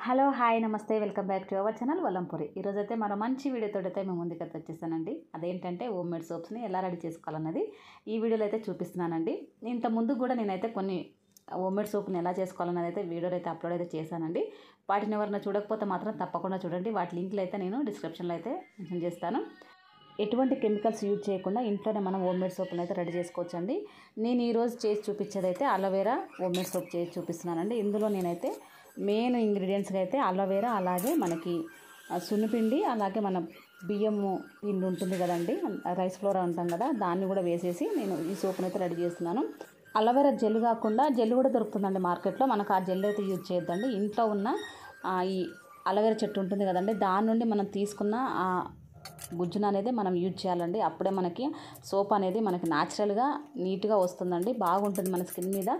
Hello hi నమస్తే welcome back to our channel Valampuri. ఈరోజైతే మరో మంచి వీడియోతో అయితే మేము ముందుకైతే వచ్చేసానండి. అదేంటంటే హోమ్ మేడ్ సోప్స్ని ఎలా రెడీ చేసుకోవాలన్నది ఈ వీడియోలో అయితే చూపిస్తున్నానండి. ఇంత ముందు కూడా నేనైతే కొన్ని హోమ్ మేడ్ సోప్ని ఎలా చేసుకోవాలన్నది అయితే వీడియోలో అయితే అప్లోడ్ అయితే చేశానండి. వాటిని ఎవరైనా చూడకపోతే మాత్రం తప్పకుండా చూడండి. వాటి లింక్లు అయితే నేను డిస్క్రిప్షన్లో అయితే మెన్షన్ చేస్తాను. ఎటువంటి కెమికల్స్ యూజ్ చేయకుండా ఇంట్లోనే మనం హోమ్ మేడ్ సోప్ని అయితే రెడీ చేసుకోవచ్చండి. నేను ఈరోజు చేసి చూపించేదైతే అలోవెరా హోమ్ మేడ్ సోప్ చేసి చూపిస్తున్నానండి. ఇందులో నేనైతే మెయిన్ ఇంగ్రీడియంట్స్గా అయితే అలోవెరా, అలాగే మనకి సున్నిపిండి, అలాగే మన బియ్యము పిండి ఉంటుంది కదండి, రైస్ ఫ్లోర్ అంటాం కదా, దాన్ని కూడా వేసేసి నేను ఈ సోప్ని అయితే రెడీ చేస్తున్నాను. అలోవెరా జెల్ కాకుండా జెల్ కూడా దొరుకుతుందండి మార్కెట్లో. మనకు ఆ జెల్ అయితే యూజ్ చేయొద్దండి. ఇంట్లో ఉన్న ఈ అలోవెరా చెట్టు ఉంటుంది కదండి, దాని నుండి మనం తీసుకున్న గుజ్జును అనేది మనం యూజ్ చేయాలండి. అప్పుడే మనకి సోప్ అనేది మనకి న్యాచురల్గా నీట్గా వస్తుందండి. బాగుంటుంది మన స్కిన్ మీద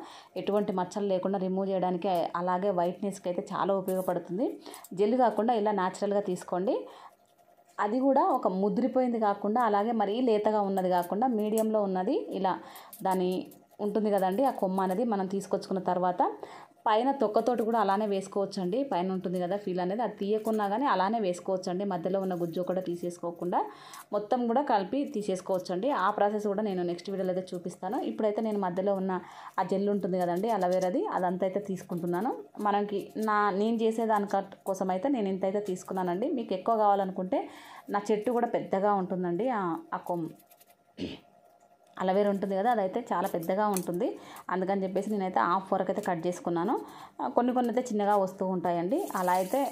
ఎటువంటి మచ్చలు లేకుండా రిమూవ్ చేయడానికి, అలాగే వైట్నెస్కి అయితే చాలా ఉపయోగపడుతుంది. జెల్ కాకుండా ఇలా న్యాచురల్గా తీసుకోండి. అది కూడా ఒక ముద్రిపోయింది కాకుండా, అలాగే మరీ లేతగా ఉన్నది కాకుండా మీడియంలో ఉన్నది, ఇలా దాని ఉంటుంది కదండి ఆ కొమ్మ అనేది మనం తీసుకొచ్చుకున్న తర్వాత పైన తొక్కతోటి కూడా అలానే వేసుకోవచ్చండి. పైన ఉంటుంది కదా ఫీల్ అనేది, అది తీయకున్నా కానీ అలానే వేసుకోవచ్చండి. మధ్యలో ఉన్న గుజ్జు కూడా తీసేసుకోకుండా మొత్తం కూడా కలిపి తీసేసుకోవచ్చండి. ఆ ప్రాసెస్ కూడా నేను నెక్స్ట్ వీడియోలో అయితే చూపిస్తాను. ఇప్పుడైతే నేను మధ్యలో ఉన్న ఆ జెల్ ఉంటుంది కదండి అలోవెరాది, అదంతా అయితే తీసుకుంటున్నాను. మనకి నేను చేసేదాని కోసం అయితే నేను ఇంత అయితే తీసుకున్నానండి. మీకు ఎక్కువ కావాలనుకుంటే నా చెట్టు కూడా పెద్దగా ఉంటుందండి. ఆ అలోవెరా ఉంటుంది కదా, అదైతే చాలా పెద్దగా ఉంటుంది. అందుకని చెప్పేసి నేనైతే హాఫ్ వరకు అయితే కట్ చేసుకున్నాను. కొన్ని అయితే చిన్నగా వస్తూ ఉంటాయండి. అలా అయితే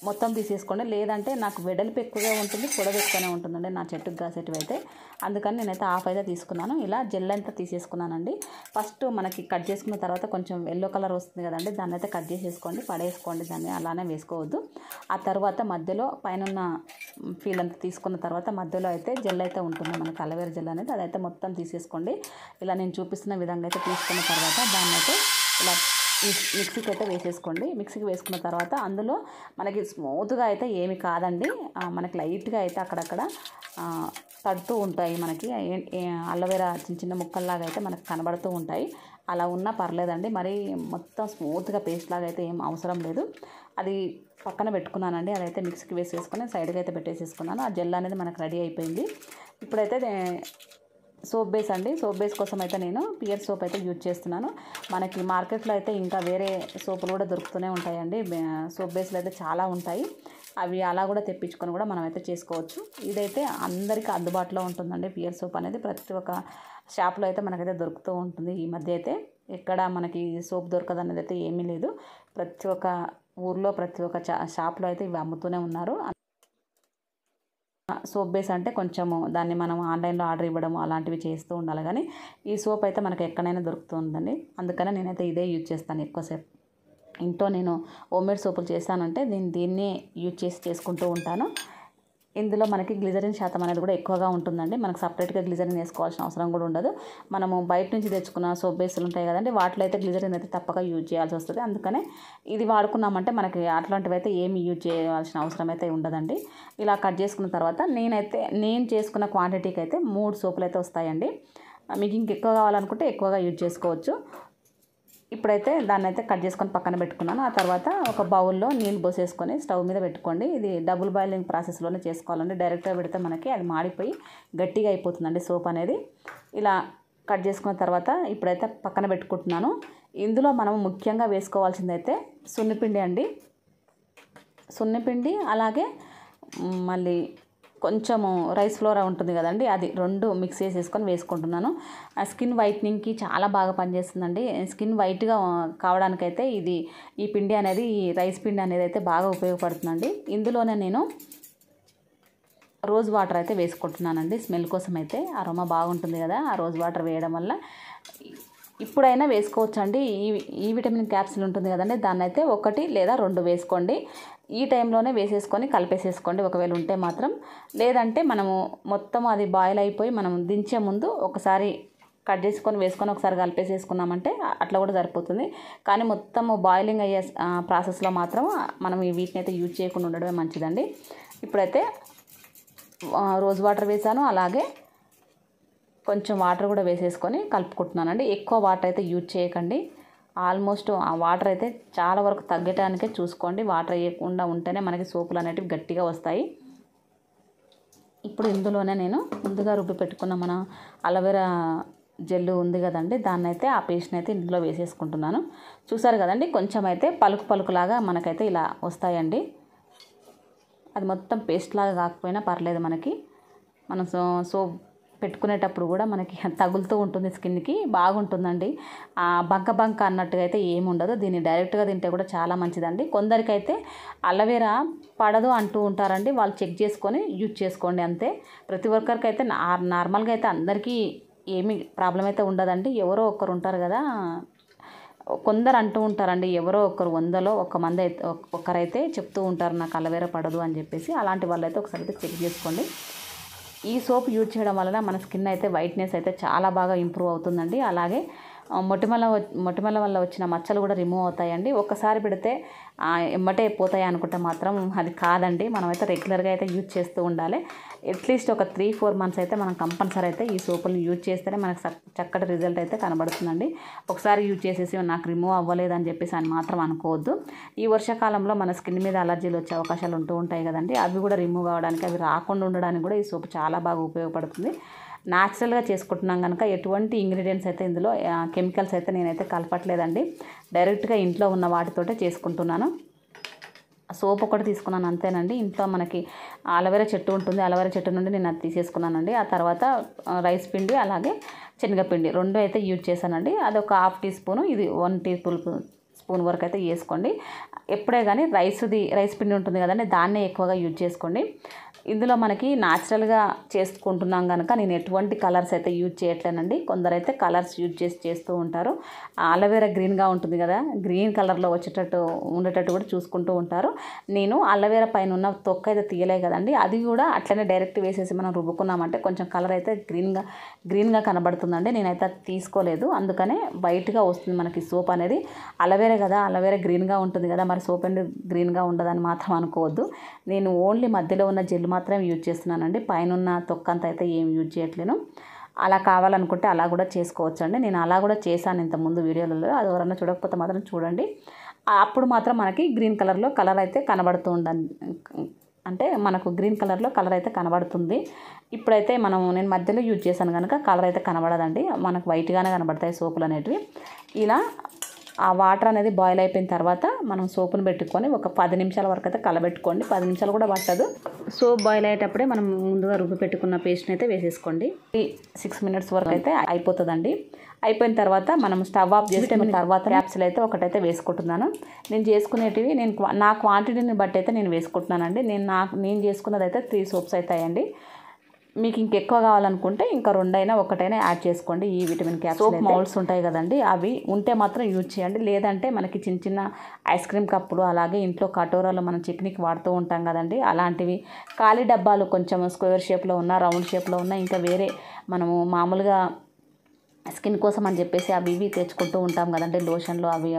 మొత్తం తీసేసుకోండి. లేదంటే నాకు వెడల్పు ఎక్కువగా ఉంటుంది, పొడవు ఎక్కువనే ఉంటుందండి నా చెట్టుకు కాసేటివి అయితే. అందుకని నేనైతే హాఫ్ అయితే తీసుకున్నాను. ఇలా జెల్ అంతా తీసేసుకున్నానండి. ఫస్ట్ మనకి కట్ చేసుకున్న తర్వాత కొంచెం ఎల్లో కలర్ వస్తుంది కదండి, దాన్ని అయితే కట్ చేసేసుకోండి, పడేసుకోండి, దాన్ని అలానే వేసుకోవద్దు. ఆ తర్వాత మధ్యలో పైన ఫీల్ అంతా తీసుకున్న తర్వాత మధ్యలో అయితే జెల్ అయితే ఉంటుంది మనకి అలోవెరా జెల్ అనేది, అదైతే మొత్తం తీసేసుకోండి. ఇలా నేను చూపిస్తున్న విధంగా అయితే తీసుకున్న తర్వాత దాన్ని అయితే ఇలా మిక్సీకి అయితే వేసేసుకోండి. మిక్సీకి వేసుకున్న తర్వాత అందులో మనకి స్మూత్గా అయితే ఏమి కాదండి, మనకి లైట్గా అయితే అక్కడక్కడ తడుతూ ఉంటాయి. మనకి అలోవెరా చిన్న చిన్న ముక్కల్లాగా అయితే మనకు కనబడుతూ ఉంటాయి. అలా ఉన్నా పర్లేదండి, మరి మొత్తం స్మూత్గా పేస్ట్ లాగా అయితే ఏం అవసరం లేదు. అది పక్కన పెట్టుకున్నానండి. అదైతే మిక్సీకి వేసేసుకొని సైడ్గా అయితే పెట్టేసేసుకున్నాను. ఆ జెల్ అనేది మనకు రెడీ అయిపోయింది. ఇప్పుడైతే సోప్ బేస్ అండి. సోప్ బేస్ కోసం అయితే నేను పియర్ సోప్ అయితే యూజ్ చేస్తున్నాను. మనకి మార్కెట్లో అయితే ఇంకా వేరే సోపులు కూడా దొరుకుతూనే ఉంటాయండి. సోప్ బేస్లు అయితే చాలా ఉంటాయి. అవి అలా కూడా తెప్పించుకొని కూడా మనం అయితే చేసుకోవచ్చు. ఇదైతే అందరికీ అందుబాటులో ఉంటుందండి. పియర్ సోప్ అనేది ప్రతి ఒక్క షాప్లో అయితే మనకైతే దొరుకుతూ ఉంటుంది. ఈ మధ్య అయితే ఎక్కడ మనకి సోప్ దొరకదు అనేది అయితే ఏమీ లేదు. ప్రతి ఒక్క ఊర్లో ప్రతి ఒక్క షాప్లో అయితే ఇవి అమ్ముతూనే ఉన్నారు. సోప్ బేస్ అంటే కొంచెము దాన్ని మనం ఆన్లైన్లో ఆర్డర్ ఇవ్వడము అలాంటివి చేస్తూ ఉండాలి, కానీ ఈ సోప్ అయితే మనకు ఎక్కడైనా దొరుకుతుందండి. అందుకని నేనైతే ఇదే యూజ్ చేస్తాను ఎక్కువసేపు. ఇంట్లో నేను హోమ్ మేడ్ సోపులు చేస్తానంటే దీన్ని యూజ్ చేసుకుంటూ ఉంటాను. ఇందులో మనకి గ్లిజరిన్ శాతం అనేది కూడా ఎక్కువగా ఉంటుందండి. మనకు సపరేట్గా గ్లిజరిన్ వేసుకోవాల్సిన అవసరం కూడా ఉండదు. మనము బయట నుంచి తెచ్చుకున్న సోప్ బేస్లు ఉంటాయి కదండి, వాటిలో అయితే గ్లిజరిన్ అయితే తప్పక యూజ్ చేయాల్సి వస్తుంది. అందుకనే ఇది వాడుకున్నామంటే మనకి అట్లాంటివి అయితే ఏమి యూజ్ చేయాల్సిన అవసరం అయితే ఉండదండి. ఇలా కట్ చేసుకున్న తర్వాత నేను చేసుకున్న క్వాంటిటీకి అయితే 3 సోపులు అయితే వస్తాయండి. మీకు ఇంకెక్కువ కావాలనుకుంటే ఎక్కువగా యూజ్ చేసుకోవచ్చు. ఇప్పుడైతే దాన్ని అయితే కట్ చేసుకొని పక్కన పెట్టుకున్నాను. ఆ తర్వాత ఒక బౌల్లో నీళ్ళు పోసేసుకొని స్టవ్ మీద పెట్టుకోండి. ఇది డబుల్ బాయిలింగ్ ప్రాసెస్లోనే చేసుకోవాలండి. డైరెక్ట్గా పెడితే మనకి అది మాడిపోయి గట్టిగా అయిపోతుందండి సోప్ అనేది. ఇలా కట్ చేసుకున్న తర్వాత ఇప్పుడైతే పక్కన పెట్టుకుంటున్నాను. ఇందులో మనం ముఖ్యంగా వేసుకోవాల్సిందైతే సున్నిపిండి అండి. సున్నిపిండి అలాగే మళ్ళీ కొంచెము రైస్ ఫ్లోర్ ఉంటుంది కదండి, అది 2 మిక్స్ చేసేసుకొని వేసుకుంటున్నాను. స్కిన్ వైట్నింగ్కి చాలా బాగా పనిచేస్తుందండి. స్కిన్ వైట్గా కావడానికైతే ఈ పిండి అనేది, ఈ రైస్ పిండి అనేది అయితే బాగా ఉపయోగపడుతుందండి. ఇందులోనే నేను రోజ్ వాటర్ అయితే వేసుకుంటున్నానండి. స్మెల్ కోసం అయితే అరోమా బాగుంటుంది కదా ఆ రోజ్ వాటర్ వేయడం వల్ల. ఇప్పుడైనా వేసుకోవచ్చండి. ఈ విటమిన్ క్యాప్సిల్ ఉంటుంది కదండి, దాన్ని అయితే 1 లేదా 2 వేసుకోండి. ఈ టైంలోనే వేసేసుకొని కలిపేసేసుకోండి ఒకవేళ ఉంటే మాత్రం. లేదంటే మనము మొత్తం అది బాయిల్ అయిపోయి మనం దించే ముందు ఒకసారి కట్ చేసుకొని వేసుకొని ఒకసారి కలిపేసేసుకున్నామంటే అట్లా కూడా సరిపోతుంది. కానీ మొత్తం బాయిలింగ్ అయ్యే ప్రాసెస్లో మాత్రం మనం వీటిని అయితే యూజ్ చేయకుండా ఉండడమే మంచిదండి. ఇప్పుడైతే రోజ్ వాటర్ వేసాను, అలాగే కొంచెం వాటర్ కూడా వేసేసుకొని కలుపుకుంటున్నానండి. ఎక్కువ వాటర్ అయితే యూజ్ చేయకండి. ఆల్మోస్ట్ ఆ వాటర్ అయితే చాలా వరకు తగ్గటానికే చూసుకోండి. వాటర్ వేయకుండా ఉంటేనే మనకి సోపులు అనేటివి గట్టిగా వస్తాయి. ఇప్పుడు ఇందులోనే నేను ముందుగా రుబ్బి పెట్టుకున్న మన అలోవెరా జెల్ ఉంది కదండి, దాన్ని అయితే ఆ పేస్ట్ని అయితే ఇందులో వేసేసుకుంటున్నాను. చూసారు కదండి, కొంచెం అయితే పలుకు పలుకులాగా మనకైతే ఇలా వస్తాయండి. అది మొత్తం పేస్ట్ లాగా కాకపోయినా పర్లేదు, మనకి మనం సోప్ పెట్టుకునేటప్పుడు కూడా మనకి తగులుతూ ఉంటుంది, స్కిన్కి బాగుంటుందండి. బంక అన్నట్టుగా అయితే ఏముండదు. దీన్ని డైరెక్ట్గా తింటే కూడా చాలా మంచిదండి. కొందరికైతే అలోవెరా పడదు అంటూ ఉంటారండి, వాళ్ళు చెక్ చేసుకొని యూజ్ చేసుకోండి అంతే. ప్రతి ఒక్కరికి అయితే నార్మల్గా అయితే అందరికీ ఏమీ ప్రాబ్లం అయితే ఉండదండి. ఎవరో ఒక్కరు ఉంటారు కదా, కొందరు అంటూ ఉంటారండి, ఎవరో ఒకరు 100లో 1 మంది అయితే ఒకరైతే చెప్తూ ఉంటారు నాకు అలోవెరా పడదు అని చెప్పేసి. అలాంటి వాళ్ళైతే ఒకసారి అయితే చెక్ చేసుకోండి. ఈ సోప్ యూజ్ చేయడం వలన మన స్కిన్ అయితే వైట్నెస్ అయితే చాలా బాగా ఇంప్రూవ్ అవుతుందండి. అలాగే మొటిమల వల్ల వచ్చిన మచ్చలు కూడా రిమూవ్ అవుతాయండి. ఒక్కసారి పెడితే ఎమ్మటే పోతాయి అనుకుంటే మాత్రం అది కాదండి. మనమైతే రెగ్యులర్గా అయితే యూజ్ చేస్తూ ఉండాలి. అట్లీస్ట్ ఒక 3-4 మంత్స్ అయితే మనం కంపల్సరీ అయితే ఈ సోపులను యూజ్ చేస్తేనే మనకు చక్కటి రిజల్ట్ అయితే కనబడుతుందండి. ఒకసారి యూజ్ చేసేసి నాకు రిమూవ్ అవ్వలేదని చెప్పేసి అని మాత్రం అనుకోవద్దు. ఈ వర్షాకాలంలో మన స్కిన్ మీద అలర్జీలు వచ్చే అవకాశాలు ఉంటూ ఉంటాయి కదండి, అవి కూడా రిమూవ్ అవ్వడానికి, అవి రాకుండా ఉండడానికి కూడా ఈ సోప్ చాలా బాగా ఉపయోగపడుతుంది. న్యాచురల్గా చేసుకుంటున్నాం కనుక ఎటువంటి ఇంగ్రీడియంట్స్ అయితే ఇందులో కెమికల్స్ అయితే నేనైతే కలపట్లేదండి. డైరెక్ట్గా ఇంట్లో ఉన్న వాటితోటే చేసుకుంటున్నాను. సోప్ ఒకటి తీసుకున్నాను అంతేనండి. ఇంట్లో మనకి అలోవెరా చెట్టు ఉంటుంది, అలోవెరా చెట్టు నుండి నేను అది తీసేసుకున్నానండి. ఆ తర్వాత రైస్ పిండి అలాగే శనగపిండి 2 అయితే యూజ్ చేశానండి. అది ఒక 1/2 టీ స్పూను, ఇది 1 టీ స్పూన్ వరకు అయితే వేసుకోండి. ఎప్పుడే కానీ రైస్ పిండి ఉంటుంది కదండి, దాన్నే ఎక్కువగా యూజ్ చేసుకోండి. ఇందులో మనకి న్యాచురల్గా చేసుకుంటున్నాం కనుక నేను ఎటువంటి కలర్స్ అయితే యూజ్ చేయట్లేనండి. కొందరైతే కలర్స్ యూజ్ చేస్తూ ఉంటారు. అలోవెరా గ్రీన్గా ఉంటుంది కదా, గ్రీన్ కలర్లో ఉండేటట్టు కూడా చూసుకుంటూ ఉంటారు. నేను అలోవెరా పైన ఉన్న తొక్క అయితే తీయలే కదండి, అది కూడా అట్లనే డైరెక్ట్ వేసేసి మనం రుబ్బుకున్నామంటే కొంచెం కలర్ అయితే గ్రీన్గా కనబడుతుందండి. నేనైతే అది తీసుకోలేదు, అందుకనే వైట్గా వస్తుంది మనకి సోప్ అనేది. అలోవెరా కదా, అలోవెరా గ్రీన్గా ఉంటుంది కదా, మరి సోప్ అండ్ గ్రీన్గా ఉండదని మాత్రం అనుకోవద్దు. నేను ఓన్లీ మధ్యలో ఉన్న జెల్ మాత్రం యూజ్ చేస్తున్నానండి, పైన ఉన్న తొక్కంతా అయితే ఏం యూజ్ చేయట్లేను. అలా కావాలనుకుంటే అలా కూడా చేసుకోవచ్చు అండి. నేను అలా కూడా చేశాను ఇంతకుముందు వీడియోలలో, అది ఎవరన్నా చూడకపోతే మాత్రం చూడండి. అప్పుడు మాత్రం మనకి గ్రీన్ కలర్లో కలర్ అయితే కనబడుతూ ఉండండి, అంటే మనకు గ్రీన్ కలర్లో కలర్ అయితే కనబడుతుంది. ఇప్పుడైతే నేను మధ్యలో యూజ్ చేశాను కనుక కలర్ అయితే కనబడదండి, మనకు వైట్గానే కనబడతాయి సోపులు అనేటివి. ఇలా ఆ వాటర్ అనేది బాయిల్ అయిపోయిన తర్వాత మనం సోపును పెట్టుకొని ఒక 10 నిమిషాల వరకు అయితే కలబెట్టుకోండి. 10 నిమిషాలు కూడా పట్టదు. సోప్ బాయిల్ అయ్యేటప్పుడే మనం ముందుగా రుబ్బి పెట్టుకున్న పేస్ట్ని అయితే వేసేసుకోండి. 6 మినిట్స్ వరకు అయితే అయిపోతుందండి. అయిపోయిన తర్వాత మనం స్టవ్ ఆఫ్ చేసి తర్వాత క్యాప్సిల్ అయితే ఒకటైతే వేసుకుంటున్నాను. నేను చేసుకునేటివి నా క్వాంటిటీని బట్టి అయితే నేను వేసుకుంటున్నానండి. నేను చేసుకున్నది అయితే 3 సోప్స్ అవుతాయండి. మీకు ఇంకెక్కువ కావాలనుకుంటే ఇంకా 2 అయినా 1 అయినా యాడ్ చేసుకోండి. ఈ విటమిన్ క్యాప్సూల్ సోప్ మౌల్డ్స్ ఉంటాయి కదండి, అవి ఉంటే మాత్రం యూజ్ చేయండి. లేదంటే మనకి చిన్న ఐస్ క్రీమ్ కప్పులు అలాగే ఇంట్లో కటోరాలు మనం చట్నీకి వాడుతూ ఉంటాం కదండి, అలాంటివి ఖాళీ డబ్బాలు కొంచెం స్క్వేర్ షేప్లో ఉన్న, రౌండ్ షేప్లో ఉన్న, ఇంకా వేరే మనము మామూలుగా స్కిన్ కోసం అని చెప్పేసి అవి ఇవి తెచ్చుకుంటూ ఉంటాం కదండి, లోషన్లు అవి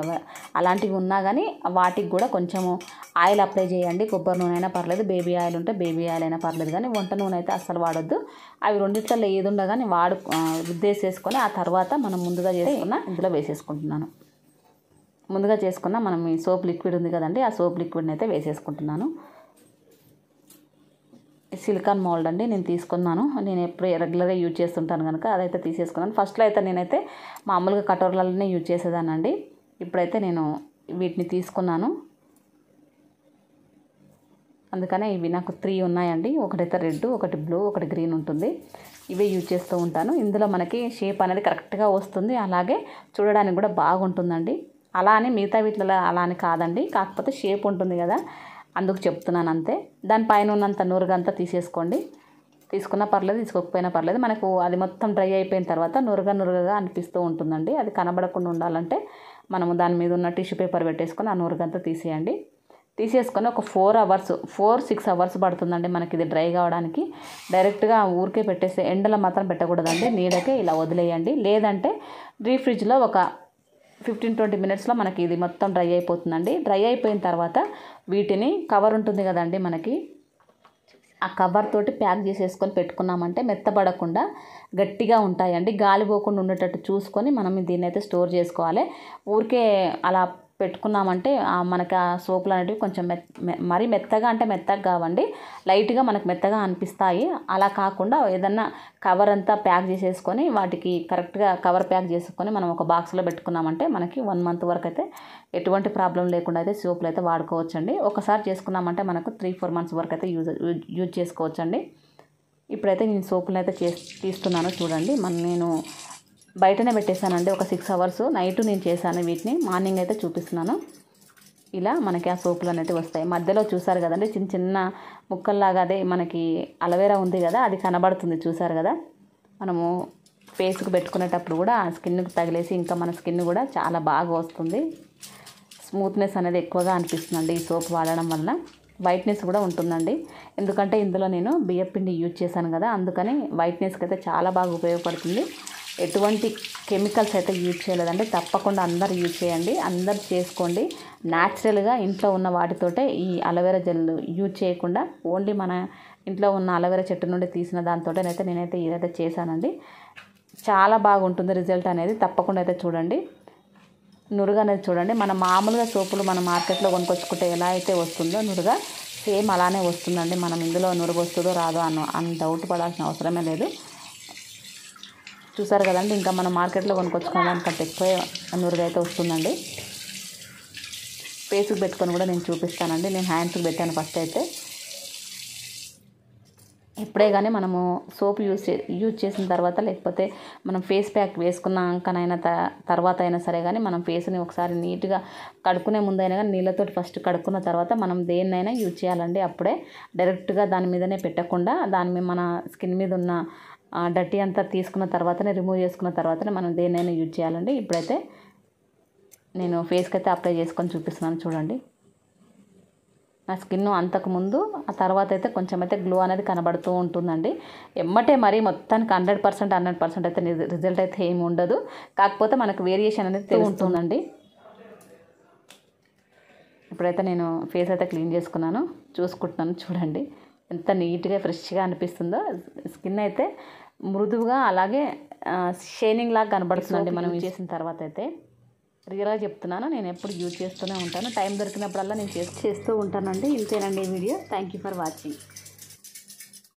అలాంటివి ఉన్నా కానీ వాటికి కూడా కొంచెము ఆయిల్ అప్లై చేయండి. కొబ్బరి నూనె అయినా పర్లేదు, బేబీ ఆయిల్ ఉంటే బేబీ ఆయిల్ అయినా పర్లేదు, కానీ వంట నూనె అయితే అస్సలు వాడొద్దు. అవి రెండిట్లలో ఏది ఉండగానే రుద్దేసేసుకొని ఆ తర్వాత మనం ముందుగా చేసుకున్న ఇందులో వేసేసుకుంటున్నాను. ముందుగా చేసుకున్న మనం ఈ సోప్ లిక్విడ్ ఉంది కదండి, ఆ సోప్ లిక్విడ్ని అయితే వేసేసుకుంటున్నాను. సిలికాన్ మౌల్డ్ అండి నేను తీసుకున్నాను, నేను ఎప్పుడు రెగ్యులర్గా యూజ్ చేస్తుంటాను కనుక అదైతే తీసేసుకున్నాను. ఫస్ట్లో అయితే నేనైతే మామూలుగా కటోరలనే యూజ్ చేసేదానండి. ఇప్పుడైతే నేను వీటిని తీసుకున్నాను, అందుకనే ఇవి నాకు 3 ఉన్నాయండి. ఒకటైతే రెడ్, ఒకటి బ్లూ, ఒకటి గ్రీన్ ఉంటుంది. ఇవే యూజ్ చేస్తూ ఉంటాను. ఇందులో మనకి షేప్ అనేది కరెక్ట్గా వస్తుంది, అలాగే చూడడానికి కూడా బాగుంటుందండి. అలా అని మిగతా వీటిలో అలా అని కాదండి, కాకపోతే షేప్ ఉంటుంది కదా అందుకు చెప్తున్నాను అంతే. దానిపైన ఉన్నంత నురుగంతా తీసేసుకోండి. తీసుకున్నా పర్లేదు, తీసుకోకపోయినా పర్లేదు. మనకు అది మొత్తం డ్రై అయిపోయిన తర్వాత నురగగా అనిపిస్తూ ఉంటుందండి. అది కనబడకుండా ఉండాలంటే మనము దాని మీద ఉన్న టిష్యూ పేపర్ పెట్టేసుకొని ఆ నురుగంతా తీసేయండి. తీసేసుకొని ఒక 4-6 అవర్స్ పడుతుందండి మనకి ఇది డ్రై కావడానికి. డైరెక్ట్గా ఊరికే పెట్టేసి ఎండలో మాత్రం పెట్టకూడదండి, నీడకే ఇలా వదిలేయండి. లేదంటే డీప్ ఫ్రిడ్జ్లో ఒక 15-20 మినిట్స్లో మనకి ఇది మొత్తం డ్రై అయిపోతుందండి. డ్రై అయిపోయిన తర్వాత వీటిని కవర్ ఉంటుంది కదండి మనకి, ఆ కవర్ తోటి ప్యాక్ చేసేసుకొని పెట్టుకున్నామంటే మెత్తబడకుండా గట్టిగా ఉంటాయండి. గాలి పోకుండా ఉండేటట్టు చూసుకొని మనం దీన్ని అయితే స్టోర్ చేసుకోవాలి. ఊరికే అలా పెట్టుకున్నామంటే మనకి ఆ సోపులు అనేటివి కొంచెం మరీ మెత్తగా అంటే మెత్తగా కావండి, లైట్గా మనకు మెత్తగా అనిపిస్తాయి. అలా కాకుండా ఏదన్నా కవర్ అంతా ప్యాక్ చేసేసుకొని వాటికి కరెక్ట్గా కవర్ ప్యాక్ చేసుకొని మనం ఒక బాక్స్లో పెట్టుకున్నామంటే మనకి 1 మంత్ వరకు అయితే ఎటువంటి ప్రాబ్లం లేకుండా అయితే సోపులు అయితే వాడుకోవచ్చండి. ఒకసారి చేసుకున్నామంటే మనకు 3-4 మంత్స్ వరకు అయితే యూజ్ చేసుకోవచ్చండి. ఇప్పుడైతే నేను సోపులను అయితే తీస్తున్నాను చూడండి. నేను బయటనే పెట్టేశానండి ఒక 6 అవర్స్. నైట్ నేను చేశాను వీటిని, మార్నింగ్ అయితే చూపిస్తున్నాను. ఇలా మనకి ఆ సోపులు అనేవి వస్తాయి. మధ్యలో చూసారు కదండి చిన్న చిన్న ముక్కల్లాగా, అదే మనకి అలోవెరా ఉంది కదా అది కనబడుతుంది చూసారు కదా. మనము ఫేస్కి పెట్టుకునేటప్పుడు కూడా ఆ స్కిన్కి తగిలేసి ఇంకా మన స్కిన్ కూడా చాలా బాగా వస్తుంది. స్మూత్నెస్ అనేది ఎక్కువగా అనిపిస్తుందండి ఈ సోప్ వాడడం వల్ల. వైట్నెస్ కూడా ఉంటుందండి, ఎందుకంటే ఇందులో నేను బియ్యపిండి యూజ్ చేశాను కదా, అందుకని వైట్నెస్కి అయితే చాలా బాగా ఉపయోగపడుతుంది. ఎటువంటి కెమికల్స్ అయితే యూజ్ చేయలేదండి. తప్పకుండా అందరు యూజ్ చేయండి, అందరు చేసుకోండి. న్యాచురల్గా ఇంట్లో ఉన్న వాటితోటే ఈ అలోవెరా జెల్ యూజ్ చేయకుండా ఓన్లీ మన ఇంట్లో ఉన్న అలోవెరా చెట్టు నుండి తీసిన దాంతోటైతే నేనైతే ఇదైతే చేశానండి. చాలా బాగుంటుంది రిజల్ట్ అనేది. తప్పకుండా అయితే చూడండి. నురుగు అనేది చూడండి, మన మామూలుగా సోపులు మన మార్కెట్లో కొనుక్కొచ్చుకుంటే ఎలా అయితే వస్తుందో నురుగా సేమ్ అలానే వస్తుందండి. మనం ఇందులో నురుగు వస్తుందో రాదో అని డౌట్ పడాల్సిన అవసరమే లేదు. చూసారు కదండి, ఇంకా మనం మార్కెట్లో కొనుక్కొచ్చుకునే దానికంటే ఎక్కువ నురుగు అయితే వస్తుందండి. ఫేస్కి పెట్టుకొని కూడా నేను చూపిస్తానండి. నేను హ్యాండ్స్కి పెట్టాను ఫస్ట్ అయితే. ఇప్పుడే కానీ మనము సోప్ యూజ్ చేసిన తర్వాత, లేకపోతే మనం ఫేస్ ప్యాక్ వేసుకున్నాకనైనా తర్వాత అయినా సరే కానీ మనం ఫేస్ని ఒకసారి నీట్గా కడుక్కునే ముందైనా కానీ నీళ్ళతోటి ఫస్ట్ కడుక్కున్న తర్వాత మనం దేన్నైనా యూజ్ చేయాలండి. అప్పుడే డైరెక్ట్గా దాని మీదనే పెట్టకుండా దాని మీద మన స్కిన్ మీద ఉన్న డర్టీ అంతా తీసుకున్న తర్వాతనే, రిమూవ్ చేసుకున్న తర్వాతనే మనం దేన్నైనా యూజ్ చేయాలండి. ఇప్పుడైతే నేను ఫేస్కి అయితే అప్లై చేసుకొని చూపిస్తున్నాను చూడండి. నా స్కిన్ అంతకుముందు ఆ తర్వాత అయితే కొంచెం అయితే గ్లో అనేది కనబడుతూ ఉంటుందండి. ఎమ్మటే మరీ మొత్తానికి 100% అయితే రిజల్ట్ అయితే ఏమి ఉండదు, కాకపోతే మనకు వేరియేషన్ అనేది తెలుస్తుందండి. ఇప్పుడైతే నేను ఫేస్ అయితే క్లీన్ చేసుకున్నాను, చూసుకుంటున్నాను చూడండి ఎంత నీట్గా ఫ్రెష్గా అనిపిస్తుందో. స్కిన్ అయితే మృదువుగా అలాగే షైనింగ్ లాగా కనబడుతుందండి మనం చేసిన తర్వాత అయితే. రియల్గా చెప్తున్నాను, నేను ఎప్పుడు యూజ్ చేస్తూనే ఉంటాను. టైం దొరికినప్పుడల్లా నేను చేస్తూ ఉంటానండి. ఇంతేనండి ఈ video. Thank you for watching.